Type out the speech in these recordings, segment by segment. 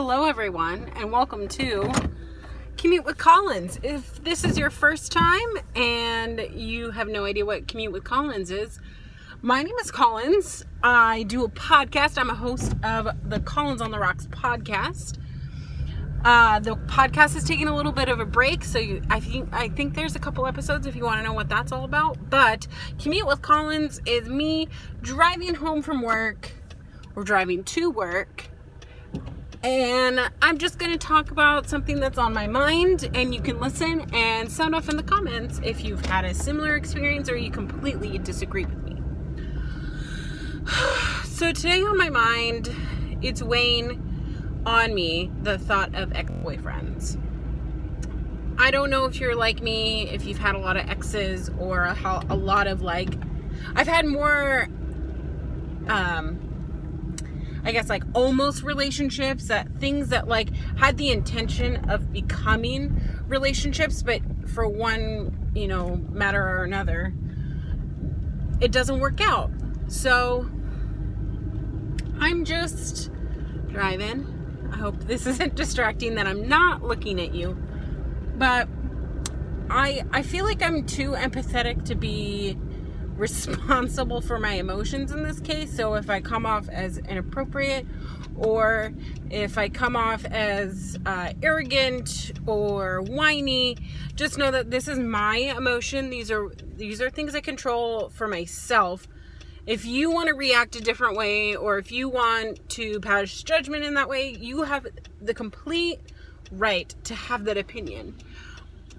Hello everyone, and welcome to Commute with Collins. If this is your first time and you have no idea what Commute with Collins is, my name is Collins. I do a podcast. I'm a host of the Collins on the Rocks podcast. The podcast is taking a little bit of a break, so I think there's a couple episodes if you want to know what that's all about. But Commute with Collins is me driving home from work or driving to work, and I'm just going to talk about something that's on my mind, and you can listen and sound off in the comments if you've had a similar experience or you completely disagree with me. So today on my mind, it's weighing on me the thought of ex-boyfriends. I don't know if you're like me, if you've had a lot of exes or a lot of I've had more I guess almost relationships, things that had the intention of becoming relationships, but for one matter or another it doesn't work out. So I'm just driving. I hope this isn't distracting, that I'm not looking at you. But I feel like I'm too empathetic to be responsible for my emotions in this case. So if I come off as inappropriate, or if I come off as arrogant or whiny, just know that this is my emotion. These are things I control for myself. If you want to react a different way, or if you want to pass judgment in that way, you have the complete right to have that opinion.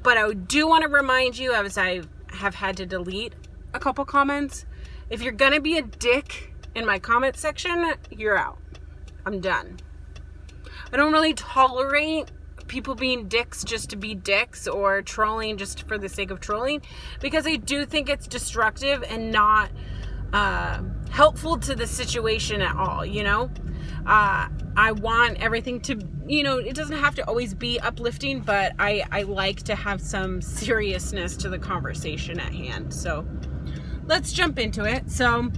But I do want to remind you, as I have had to delete a couple comments, if you're going to be a dick in my comment section, you're out. I'm done. I don't really tolerate people being dicks just to be dicks, or trolling just for the sake of trolling, because I do think it's destructive and not helpful to the situation at all. I want everything to, it doesn't have to always be uplifting, but I like to have some seriousness to the conversation at hand. So let's jump into it. So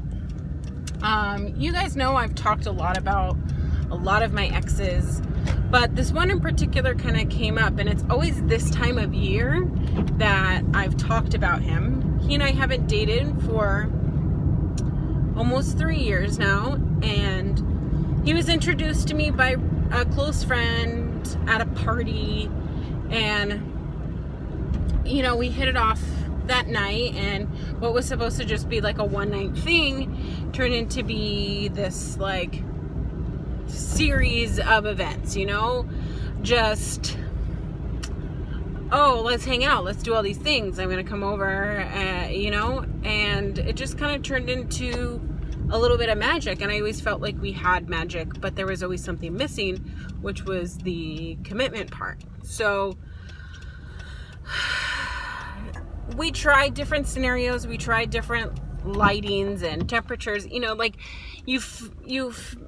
you guys know I've talked a lot about a lot of my exes, but this one in particular kind of came up, and it's always this time of year that I've talked about him. He and I haven't dated for almost 3 years now, and he was introduced to me by a close friend at a party, and we hit it off that night, and what was supposed to just be a one-night thing turned into be this series of events, just, oh, let's hang out, let's do all these things, I'm gonna come over, and it just kind of turned into a little bit of magic. And I always felt like we had magic, but there was always something missing, which was the commitment part. So we tried different scenarios, we tried different lightings and temperatures, you've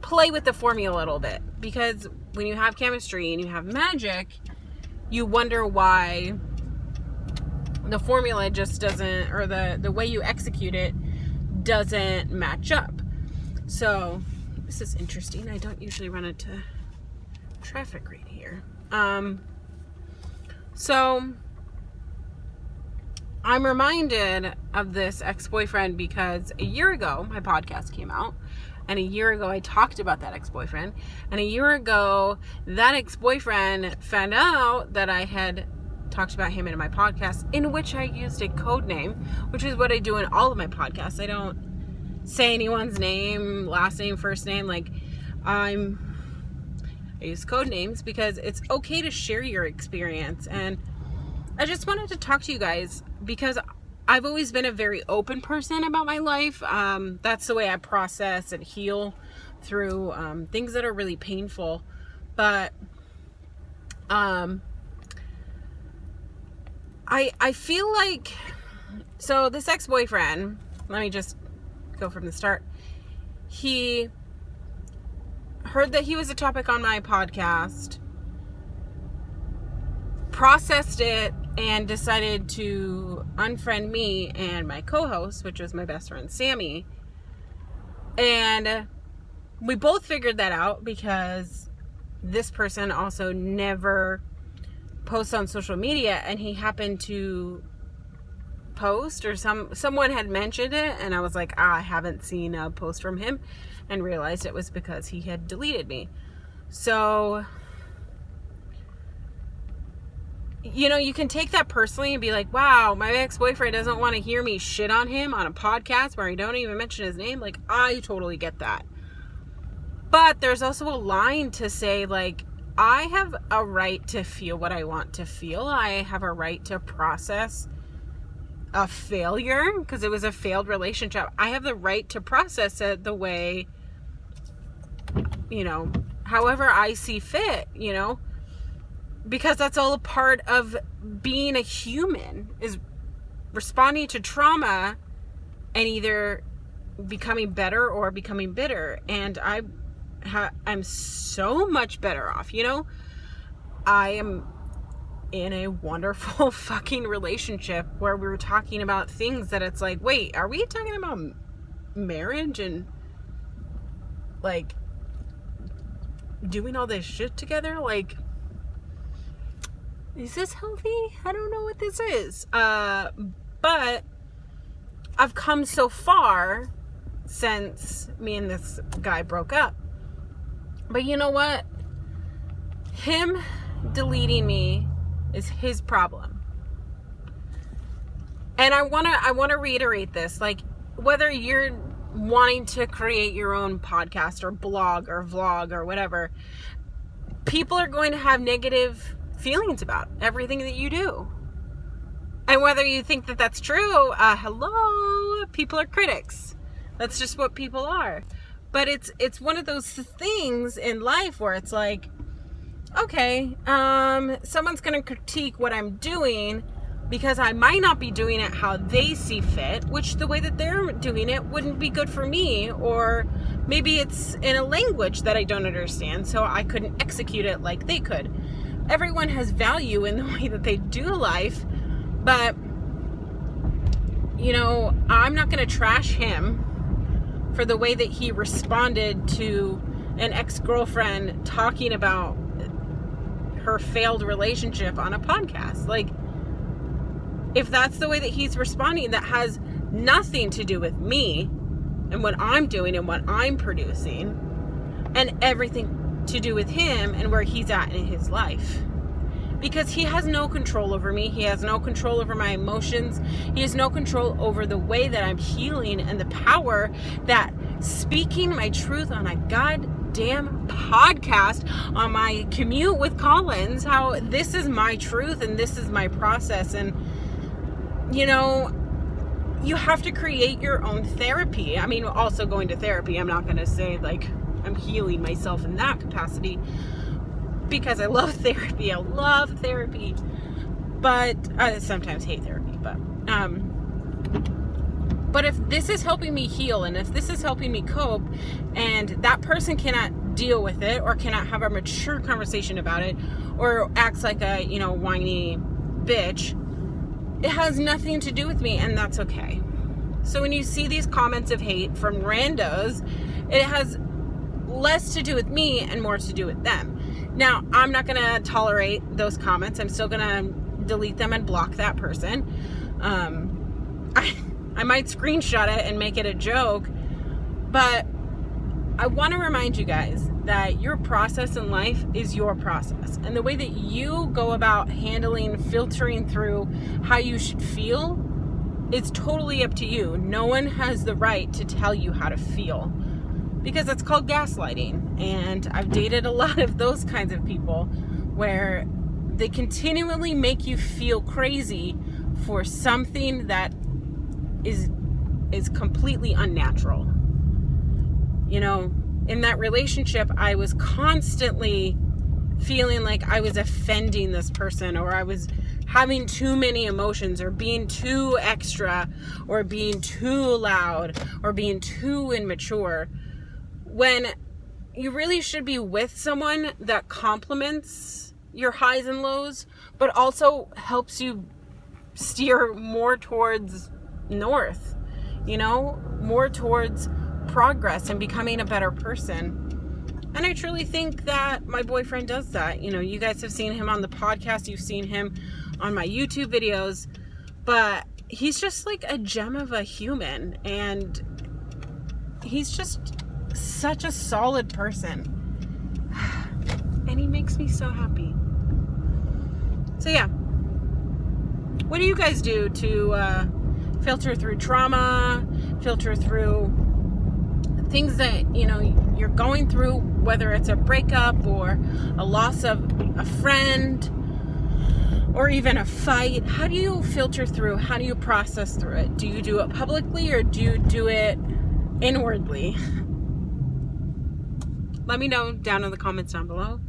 play with the formula a little bit, because when you have chemistry and you have magic, you wonder why the formula just doesn't, or the way you execute it doesn't match up. So this is interesting. I don't usually run into traffic right here. So I'm reminded of this ex-boyfriend because a year ago my podcast came out, and a year ago I talked about that ex-boyfriend, and a year ago that ex-boyfriend found out that I had talked about him in my podcast, in which I used a code name, which is what I do in all of my podcasts. I don't say anyone's name, last name, first name. I use code names because it's okay to share your experience. And I just wanted to talk to you guys because I've always been a very open person about my life. That's the way I process and heal through things that are really painful. But I feel like, so this ex-boyfriend, let me just go from the start. He heard that he was a topic on my podcast, processed it, and decided to unfriend me and my co-host, which was my best friend Sammy. And we both figured that out because this person also never posts on social media, and he happened to post, or someone had mentioned it, and I was like, I haven't seen a post from him, and realized it was because he had deleted me. So, you know, you can take that personally and be like, wow, my ex-boyfriend doesn't want to hear me shit on him on a podcast where I don't even mention his name. Like, I totally get that. But there's also a line to say, like, I have a right to feel what I want to feel. I have a right to process a failure, because it was a failed relationship. I have the right to process it the way, you know, however I see fit, you know, because that's all a part of being a human, is responding to trauma and either becoming better or becoming bitter. And I'm so much better off, you know. I am in a wonderful fucking relationship where we were talking about things that it's like, wait, are we talking about marriage and like doing all this shit together? Like, is this healthy? I don't know what this is. But I've come so far since me and this guy broke up. But you know what? Him deleting me is his problem. And I want to reiterate this, like, whether you're wanting to create your own podcast or blog or vlog or whatever, people are going to have negative feelings about everything that you do. And whether you think that that's true, hello, people are critics. That's just what people are. But it's one of those things in life where it's like, okay, someone's going to critique what I'm doing because I might not be doing it how they see fit, which the way that they're doing it wouldn't be good for me, or maybe it's in a language that I don't understand, so I couldn't execute it like they could. Everyone has value in the way that they do life, but, you know, I'm not going to trash him for the way that he responded to an ex-girlfriend talking about her failed relationship on a podcast. Like, if that's the way that he's responding, that has nothing to do with me and what I'm doing and what I'm producing, and everything to do with him and where he's at in his life. Because he has no control over me. He has no control over my emotions. He has no control over the way that I'm healing and the power that speaking my truth on a goddamn podcast, on my Commute with Collins, how this is my truth and this is my process. And, you know, you have to create your own therapy. I mean, also going to therapy, I'm not going to say like I'm healing myself in that capacity, because I love therapy. I love therapy, but I sometimes hate therapy. But if this is helping me heal, and if this is helping me cope, and that person cannot deal with it, or cannot have a mature conversation about it, or acts like a, you know, whiny bitch, it has nothing to do with me, and that's okay. So when you see these comments of hate from randos, it has less to do with me and more to do with them. Now, I'm not going to tolerate those comments. I'm still going to delete them and block that person. I might screenshot it and make it a joke, but I want to remind you guys that your process in life is your process. And the way that you go about handling, filtering through how you should feel, is totally up to you. No one has the right to tell you how to feel, because it's called gaslighting. And I've dated a lot of those kinds of people where they continually make you feel crazy for something that is completely unnatural. You know, in that relationship, I was constantly feeling like I was offending this person, or I was having too many emotions, or being too extra, or being too loud, or being too immature, when you really should be with someone that complements your highs and lows, but also helps you steer more towards north, you know, more towards progress and becoming a better person. And I truly think that my boyfriend does that. You know, you guys have seen him on the podcast. You've seen him on my YouTube videos. But he's just like a gem of a human. And he's just such a solid person. And he makes me so happy. So yeah. What do you guys do to filter through trauma, filter through things that, you know, you're going through, whether it's a breakup or a loss of a friend or even a fight? How do you filter through? How do you process through it? Do you do it publicly or do you do it inwardly? Let me know down in the comments down below.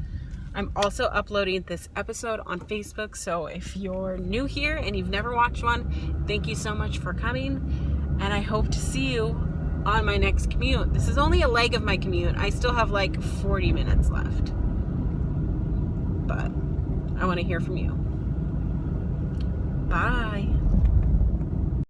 I'm also uploading this episode on Facebook, so if you're new here and you've never watched one, thank you so much for coming, and I hope to see you on my next commute. This is only a leg of my commute. I still have like 40 minutes left, but I want to hear from you.